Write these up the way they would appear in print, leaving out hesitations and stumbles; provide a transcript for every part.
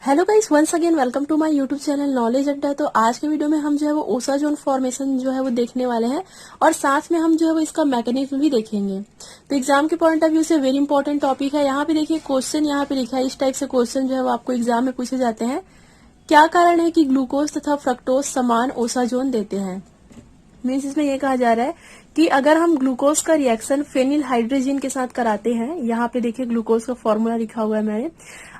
Hello guys, once again welcome to my YouTube channel knowledge adda. तो आज के video में हम जो है वो ओसाजोन फॉर्मेशन जो है वो देखने वाले हैं और साथ में हम जो है वो इसका मैकेनिज्म भी देखेंगे। तो एग्जाम के पॉइंट ऑफ व्यू से वेरी इंपॉर्टेंट टॉपिक है। यहाँ पे देखिए क्वेश्चन यहाँ पे लिखा है, इस टाइप से क्वेश्चन जो है वो आपको एग्जाम में पूछे जाते हैं। क्या कारण है कि ग्लूकोज तथा फ्रक्टोज समान ओसाजोन देते हैं? मीन्स इसमें यह कहा जा रहा है कि अगर हम ग्लूकोज का रिएक्शन फेनिल हाइड्रोजन के साथ कराते हैं, यहाँ पे देखिए ग्लूकोज का फॉर्मूला लिखा हुआ है मैंने।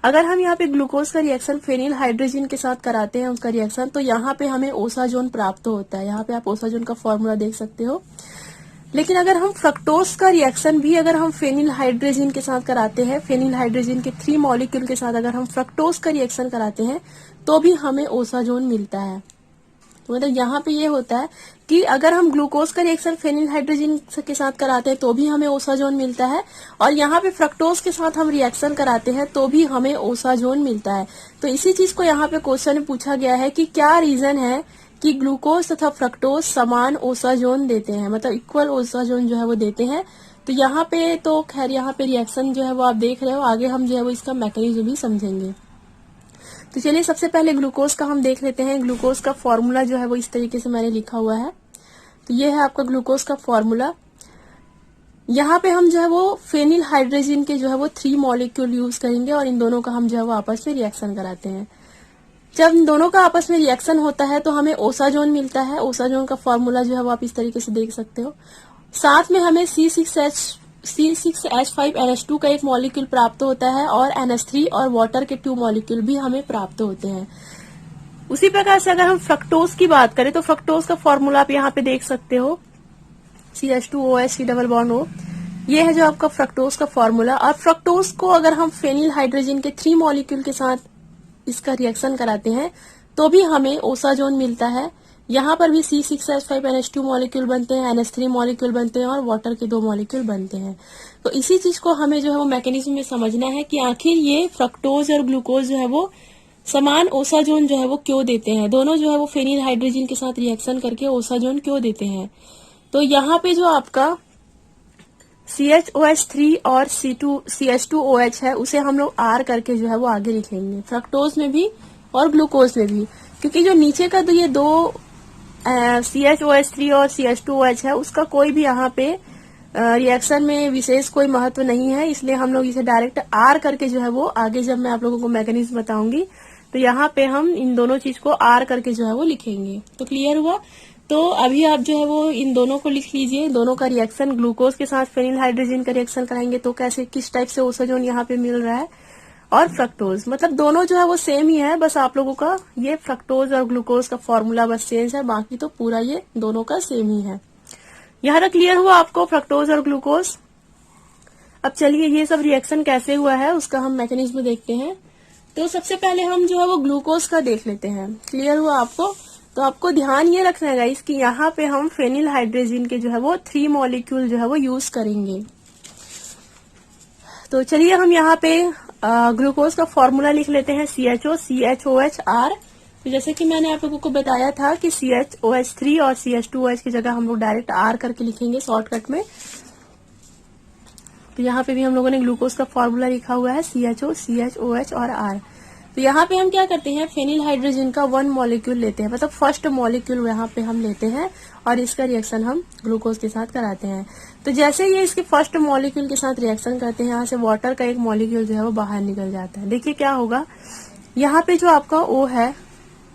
अगर हम यहाँ पे ग्लूकोज का रिएक्शन फेनिल हाइड्रोजन के साथ कराते हैं उसका रिएक्शन, तो यहाँ पे हमें ओसाजोन प्राप्त होता है। यहाँ पे आप ओसाजोन का फॉर्मूला देख सकते हो। लेकिन अगर हम फ्रक्टोज का रिएक्शन भी अगर हम फेनिल हाइड्रोजन के साथ कराते हैं, फेनिल हाइड्रोजन के 3 मॉलिक्यूल के साथ अगर हम फ्रक्टोज का रिएक्शन कराते हैं तो भी हमें ओसाजोन मिलता है। तो मतलब यहाँ पे ये होता है कि अगर हम ग्लूकोज का रिएक्शन फेनिल हाइड्रोजन के साथ कराते हैं तो भी हमें ओसाजोन मिलता है, और यहाँ पे फ्रक्टोज के साथ हम रिएक्शन कराते हैं तो भी हमें ओसाजोन मिलता है। तो इसी चीज को यहाँ पे क्वेश्चन में पूछा गया है कि क्या रीजन है कि ग्लूकोज तथा फ्रक्टोज समान ओसाजोन देते हैं, मतलब इक्वल ओसाजोन जो है वो देते हैं। तो यहाँ पे तो खैर यहाँ पे रिएक्शन जो है वो आप देख रहे हो, आगे हम जो है वो इसका मैकेनिज्म भी समझेंगे। तो चलिए सबसे पहले ग्लूकोज का हम देख लेते हैं। ग्लूकोज का फॉर्मूला जो है वो इस तरीके से मैंने लिखा हुआ है। तो ये है आपका ग्लूकोज का फॉर्मूला। यहाँ पे हम जो है वो फेनिल हाइड्रोजन के जो है वो 3 मॉलिक्यूल यूज करेंगे और इन दोनों का हम जो है वो आपस में रिएक्शन कराते हैं। जब इन दोनों का आपस में रिएक्शन होता है तो हमें ओसाजोन मिलता है। ओसाजोन का फॉर्मूला जो है वो आप इस तरीके से देख सकते हो। साथ में हमें C6H5NH2 का एक मॉलिक्यूल प्राप्त होता है और NH3 और वाटर के 2 मॉलिक्यूल भी हमें प्राप्त होते हैं। उसी प्रकार से अगर हम फ्रक्टोज की बात करें तो फ्रक्टोज का फॉर्मूला आप यहाँ पे देख सकते हो, CH2OH C+O। ये है जो आपका फ्रक्टोज का फॉर्मूला। और फ्रक्टोज को अगर हम फेनिल हाइड्रोजन के 3 मॉलिक्यूल के साथ इसका रिएक्शन कराते हैं तो भी हमें ओसाजोन मिलता है। यहाँ पर भी C6H5NH2 मॉलिक्यूल बनते हैं, NH3 मॉलिक्यूल बनते हैं और वाटर के 2 मॉलिक्यूल बनते हैं। तो इसी चीज को हमें जो है वो मैकेनिज्म में समझना है कि आखिर ये फ्रक्टोज और ग्लूकोज जो है वो समान ओसाजोन जो है वो क्यों देते हैं। दोनों जो है वो फेनिल हाइड्रोजन के साथ रिएक्शन करके ओसाजोन क्यों देते हैं। तो यहाँ पे जो आपका CHOH3 और CH2OH है उसे हम लोग R करके जो है वो आगे लिखेंगे, फ्रक्टोज में भी और ग्लूकोज में भी। क्योंकि जो नीचे का तो ये दो CHOH3 और CH2OH है उसका कोई भी यहाँ पे रिएक्शन में विशेष कोई महत्व नहीं है, इसलिए हम लोग इसे डायरेक्ट R करके जो है वो आगे जब मैं आप लोगों को मैकेनिज्म बताऊंगी तो यहाँ पे हम इन दोनों चीज को R करके जो है वो लिखेंगे। तो क्लियर हुआ। तो अभी आप जो है वो इन दोनों को लिख लीजिए। दोनों का रिएक्शन, ग्लूकोज के साथ फेनिल हाइड्रोजन का रिएक्शन कराएंगे तो कैसे किस टाइप से ओसाजोन यहाँ पे मिल रहा है, और फ्रक्टोज मतलब दोनों जो है वो सेम ही है, बस आप लोगों का ये फ्रक्टोज और ग्लूकोज का फॉर्मूला बस चेंज है, बाकी तो पूरा ये दोनों का सेम ही है। यहाँ तक क्लियर हुआ आपको फ्रक्टोज और ग्लूकोज। अब चलिए ये सब रिएक्शन कैसे हुआ है उसका हम मैकेनिज्म देखते हैं। तो सबसे पहले हम जो है वो ग्लूकोज का देख लेते हैं। क्लियर हुआ आपको। तो आपको ध्यान ये रखना है गाइस कि यहाँ पे हम फेनिल हाइड्रोजन के जो है वो 3 मॉलिक्यूल जो है वो यूज करेंगे। तो चलिए हम यहाँ पे ग्लूकोज का फॉर्मूला लिख लेते हैं, CHOHR। तो जैसे कि मैंने आप लोगों को बताया था कि CHOH3 और CH2OH की जगह हम लोग डायरेक्ट R करके लिखेंगे शॉर्टकट में। तो यहाँ पे भी हम लोगों ने ग्लूकोज का फॉर्मूला लिखा हुआ है, CHO, CHOH और R। तो यहाँ पे हम क्या करते हैं, फेनिल हाइड्रोजन का 1 मॉलिक्यूल लेते हैं, मतलब फर्स्ट मॉलिक्यूल यहाँ पे हम लेते हैं और इसका रिएक्शन हम ग्लूकोज के साथ कराते हैं। तो जैसे ये इसके फर्स्ट मॉलिक्यूल के साथ रिएक्शन करते हैं, यहाँ से वाटर का एक मॉलिक्यूल जो है वो बाहर निकल जाता है। देखिए क्या होगा, यहाँ पे जो आपका O है,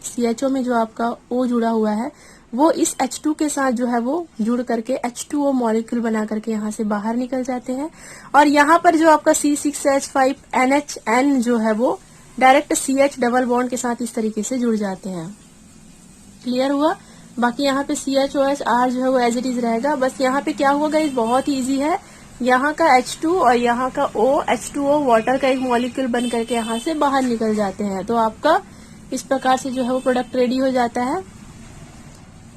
CHO में जो आपका O जुड़ा हुआ है वो इस H2 के साथ जो है वो जुड़ करके H2O मॉलिक्यूल बना करके यहाँ से बाहर निकल जाते हैं। और यहाँ पर जो आपका C6H5NHN जो है वो डायरेक्ट CH डबल बॉन्ड के साथ इस तरीके से जुड़ जाते हैं। क्लियर हुआ। बाकी यहाँ पे CHOHR जो है वो एज इट इज रहेगा। बस यहाँ पे क्या हुआ गाइस, बहुत इजी है। यहाँ का H2 और यहाँ का O, H2O वाटर का एक मॉलिक्यूल बन करके यहाँ से बाहर निकल जाते हैं। तो आपका इस प्रकार से जो है वो प्रोडक्ट रेडी हो जाता है।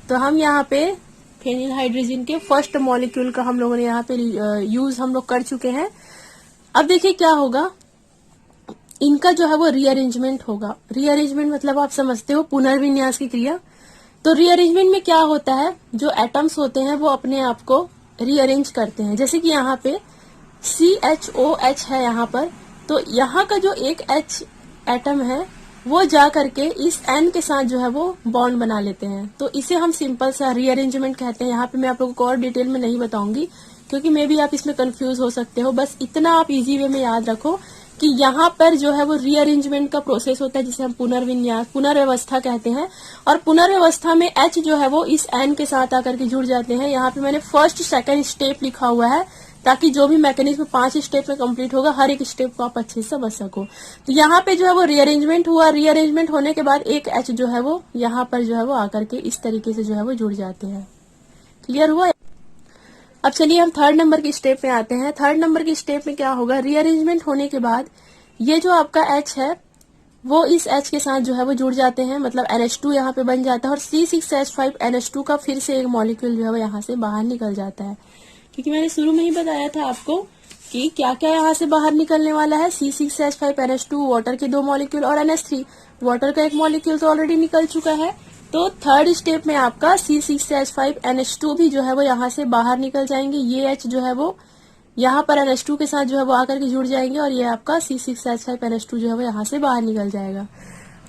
तो हम यहाँ पे फेनिल हाइड्रोजन के फर्स्ट मॉलिक्यूल का हम लोगों ने यहाँ पे यूज हम लोग कर चुके हैं। अब देखिए क्या होगा, इनका जो है वो रीअरेंजमेंट होगा। रीअरेंजमेंट मतलब आप समझते हो, पुनर्विन्यास की क्रिया। तो रीअरेंजमेंट में क्या होता है, जो एटम्स होते हैं वो अपने आप को रीअरेंज करते हैं। जैसे कि यहाँ पे CHOH है यहाँ पर, तो यहाँ का जो एक H एटम है वो जा करके इस N के साथ जो है वो बॉन्ड बना लेते हैं। तो इसे हम सिंपल सा रीअरेंजमेंट कहते हैं। यहाँ पे मैं आप लोगों को और डिटेल में नहीं बताऊंगी क्योंकि मे भी आप इसमें कंफ्यूज हो सकते हो। बस इतना आप इजी वे में याद रखो कि यहाँ पर जो है वो रीअरेंजमेंट का प्रोसेस होता है जिसे हम पुनर्विन्यास पुनर्व्यवस्था कहते हैं। और पुनर्व्यवस्था में H जो है वो इस N के साथ आकर के जुड़ जाते हैं। यहाँ पे मैंने फर्स्ट सेकंड स्टेप लिखा हुआ है ताकि जो भी मैकेनिज्म 5 स्टेप में कंप्लीट होगा हर एक स्टेप को आप अच्छे से समझ सको। तो यहाँ पे जो है वो रीअरेंजमेंट हुआ। रीअरेंजमेंट होने के बाद एक H जो है वो यहाँ पर जो है वो आकर के इस तरीके से जो है वो जुड़ जाते हैं। क्लियर हुआ? अब चलिए हम थर्ड नंबर की स्टेप में आते हैं। थर्ड नंबर की स्टेप में क्या होगा, रीअरेंजमेंट होने के बाद ये जो आपका H है वो इस H के साथ जो है वो जुड़ जाते हैं, मतलब NH2 यहाँ पे बन जाता है और C6H5NH2 का फिर से एक मॉलिक्यूल जो है वो यहाँ से बाहर निकल जाता है। क्योंकि मैंने शुरू में ही बताया था आपको कि क्या क्या यहाँ से बाहर निकलने वाला है। C6H5NH2 वाटर के 2 मॉलिक्यूल और NH3 वाटर का 1 मॉलिक्यूल तो ऑलरेडी निकल चुका है। तो थर्ड स्टेप में आपका C6H5NH2 भी जो है वो यहाँ से बाहर निकल जाएंगे। ये H जो है वो यहाँ पर NH2 के साथ जो है वो आकर के जुड़ जाएंगे और ये आपका C6H5NH2 जो है वो यहाँ से बाहर निकल जाएगा।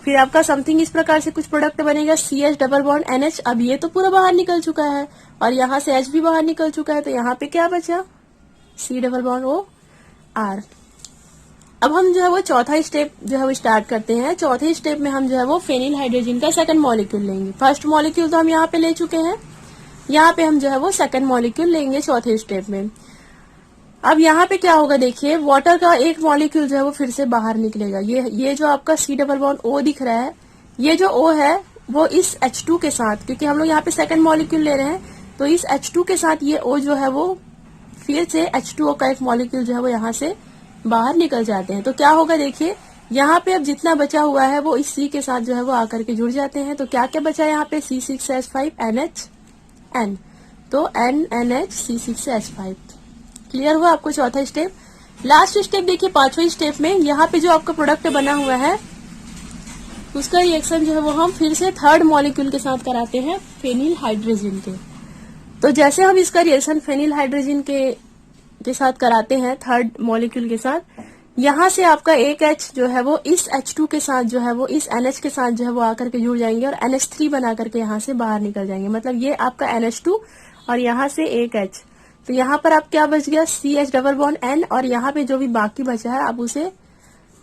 फिर आपका समथिंग इस प्रकार से कुछ प्रोडक्ट बनेगा CH डबल बॉन्ड NH। अब ये तो पूरा बाहर निकल चुका है और यहाँ से H भी बाहर निकल चुका है, तो यहाँ पे क्या बचा, C डबल बॉन्ड OR। अब हम जो है वो चौथा स्टेप जो है वो स्टार्ट करते हैं। चौथे स्टेप में हम जो है वो फेनिल हाइड्रोजन का सेकंड मॉलिक्यूल लेंगे। फर्स्ट मॉलिक्यूल तो हम यहाँ पे ले चुके हैं, यहाँ पे हम जो है वो सेकंड मॉलिक्यूल लेंगे चौथे स्टेप में। अब यहाँ पे क्या होगा, देखिए वाटर का 1 मॉलिक्यूल जो है वो फिर से बाहर निकलेगा। ये जो आपका C डबल बॉन्ड O दिख रहा है, ये जो O है वो इस H2 के साथ, क्योंकि हम लोग यहाँ पे सेकंड मॉलिक्यूल ले रहे हैं, तो इस H2 के साथ ये O जो है वो फिर से H2O का 1 मॉलिक्यूल जो है वो यहाँ से बाहर निकल जाते हैं। तो क्या होगा, देखिए यहाँ पे अब जितना बचा हुआ है वो इस C के साथ जो है वो आकर के जुड़ जाते हैं। तो क्या क्या बचा यहाँ पे, C6H5NH, तो NNH C6H5। क्लियर हुआ आपको चौथा स्टेप। लास्ट स्टेप देखिए पांचवें स्टेप में, यहाँ पे जो आपका प्रोडक्ट बना हुआ है उसका रिएक्शन जो है वो हम फिर से थर्ड मॉलिक्यूल के साथ कराते हैं, फेनिल हाइड्रोजन के। तो जैसे हम इसका रिएक्शन फेनिल हाइड्रोजन के साथ कराते हैं थर्ड मॉलिक्यूल के साथ, यहाँ से आपका एक H जो है वो इस H2 के साथ जो है वो इस NH के साथ जो है वो आकर के जुड़ जाएंगे और NH3 बना करके यहाँ से बाहर निकल जाएंगे। मतलब ये आपका NH2 और यहाँ से एक H, तो यहाँ पर आप क्या बच गया, CH डबल बॉन्ड N, और यहाँ पे जो भी बाकी बचा है आप उसे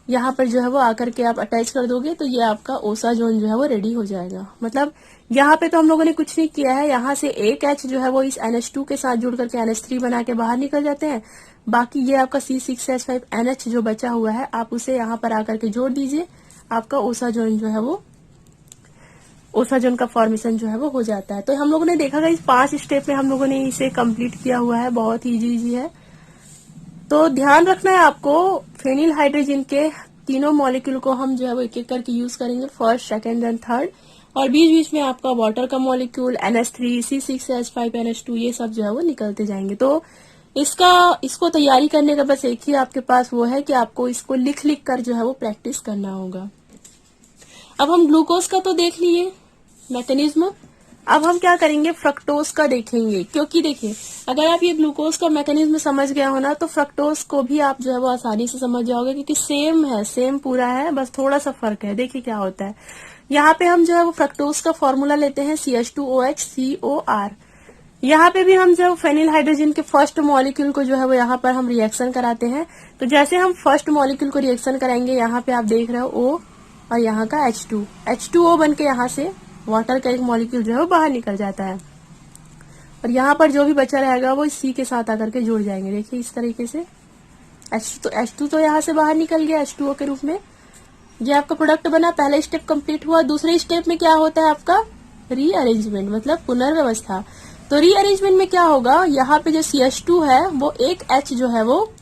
यहाँ पर जो है वो आकर के आप अटैच कर दोगे, तो ये आपका ओसा जोन जो है वो रेडी हो जाएगा। मतलब यहाँ पे तो हम लोगों ने कुछ नहीं किया है, यहाँ से एक H जो है वो इस NH2 के साथ जुड़ करके NH3 बना के बाहर निकल जाते हैं। बाकी ये आपका C6H5NH जो बचा हुआ है आप उसे यहाँ पर आकर के जोड़ दीजिए, आपका ओसा जोन जो है वो ओसा जोन का फॉर्मेशन जो है वो हो जाता है। तो हम लोगों ने देखा इस 5 स्टेप में हम लोगों ने इसे कंप्लीट किया हुआ है, बहुत इजी है। तो ध्यान रखना है आपको, फेनिल हाइड्रोजन के तीनों मॉलिक्यूल को हम जो है वो एक एक करके यूज करेंगे, फर्स्ट सेकंड एंड थर्ड, और बीच बीच में आपका वाटर का मॉलिक्यूल NH3 C6H5NH2 ये सब जो है वो निकलते जाएंगे। तो इसको तैयारी करने का बस एक ही आपके पास वो है कि आपको इसको लिख लिख कर जो है वो प्रैक्टिस करना होगा। अब हम ग्लूकोज का तो देख लिए मैकेनिज्म, अब हम क्या करेंगे, फ्रक्टोज का देखेंगे। क्योंकि देखिए अगर आप ये ग्लूकोज का मैकेनिज्म समझ गया हो ना तो फ्रक्टोज को भी आप जो है वो आसानी से समझ जाओगे, क्योंकि सेम है, सेम पूरा है, बस थोड़ा सा फर्क है। देखिए क्या होता है, यहाँ पे हम जो है वो फ्रक्टोज का फॉर्मूला लेते हैं CH2OH COR। यहाँ पे भी हम जो फेनिल हाइड्रोजन के फर्स्ट मॉलिक्यूल को जो है वो यहाँ पर हम रिएक्शन कराते हैं। तो जैसे हम फर्स्ट मॉलिक्यूल को रिएक्शन कराएंगे, यहाँ पे आप देख रहे हो O और यहाँ का H2O बन के यहाँ से वाटर का एक मॉलिक्यूल जो है वो बाहर निकल जाता है और यहाँ पर जो भी बचा रहेगा वो C के साथ आकर के जुड़ जाएंगे। देखिए इस तरीके से H2 तो यहाँ से बाहर निकल गया H2O के रूप में। ये आपका प्रोडक्ट बना, पहला स्टेप कंप्लीट हुआ। दूसरे स्टेप में क्या होता है आपका, रीअरेंजमेंट, मतलब पुनर्व्यवस्था। तो रीअरेंजमेंट में क्या होगा, यहाँ पे जो CH2 है वो एक H जो है वो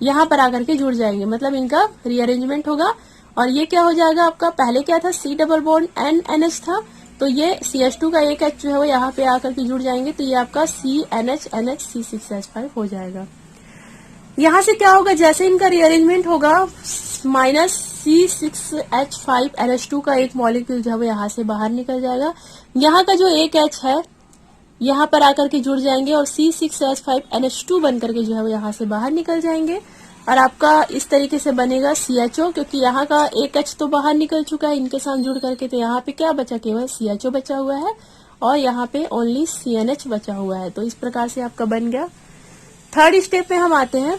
यहाँ पर आकर के जुड़ जाएंगे, मतलब इनका रीअरेंजमेंट होगा। और ये क्या हो जाएगा आपका, पहले क्या था C डबल बॉन्ड NNH था, तो ये CH2 का एक H जो है वो यहाँ पे आकर के जुड़ जाएंगे, तो ये आपका CNH C6H5 हो जाएगा। यहाँ से क्या होगा, जैसे इनका रीअरेंजमेंट होगा माइनस C6H5NH2 का एक मॉलिक्यूल जो है वो यहाँ से बाहर निकल जाएगा। यहाँ का जो एक H है यहाँ पर आकर के जुड़ जाएंगे और C6H5NH2 बन करके जो है वो यहाँ से बाहर निकल जाएंगे। और आपका इस तरीके से बनेगा CHO, क्योंकि यहाँ का एक H तो बाहर निकल चुका है इनके साथ जुड़ करके, तो यहाँ पे क्या बचा, केवल CHO बचा हुआ है और यहाँ पे ओनली CNH बचा हुआ है। तो इस प्रकार से आपका बन गया। थर्ड स्टेप में हम आते हैं।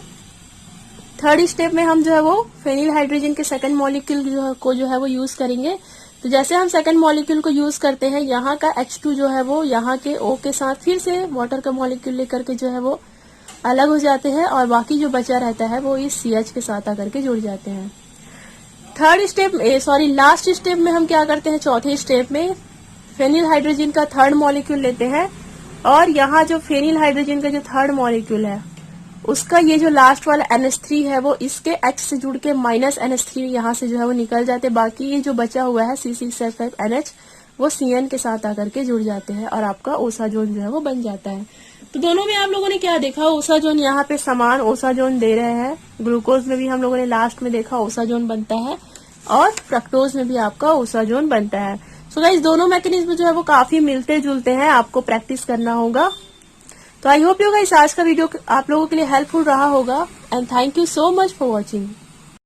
थर्ड स्टेप में हम जो है वो फेनिल हाइड्रोजन के सेकंड मॉलिक्यूल जो है वो यूज करेंगे। तो जैसे हम सेकंड मॉलिक्यूल को यूज करते हैं, यहाँ का H2 जो है वो यहाँ के O के साथ फिर से वाटर का मॉलिक्यूल लेकर के जो है वो अलग हो जाते हैं और बाकी जो बचा रहता है वो इस CH के साथ आकर के जुड़ जाते हैं। लास्ट स्टेप में हम क्या करते हैं, चौथे स्टेप में फेनिल हाइड्रोजन का थर्ड मॉलिक्यूल लेते हैं और यहाँ जो फेनिल हाइड्रोजन का जो थर्ड मॉलिक्यूल है उसका ये जो लास्ट वाला NH3 है वो इसके H से जुड़ के माइनस NH3 यहाँ से जो है वो निकल जाते हैं। बाकी ये जो बचा हुआ है C6H5NH वो CN के साथ आकर के जुड़ जाते हैं और आपका ओसाजोन जो है वो बन जाता है। तो दोनों में आप लोगों ने क्या देखा, ओसाजोन यहाँ पे समान ओसाजोन दे रहे हैं। ग्लूकोज में भी हम लोगों ने लास्ट में देखा ओसाजोन बनता है और फ्रक्टोज में भी आपका ओसाजोन बनता है। सो गाइस दोनों मैकेनिज्म जो है वो काफी मिलते जुलते हैं, आपको प्रैक्टिस करना होगा। तो आई होप यू गाइस आज का वीडियो आप लोगों के लिए हेल्पफुल रहा होगा and thank you so much for watching.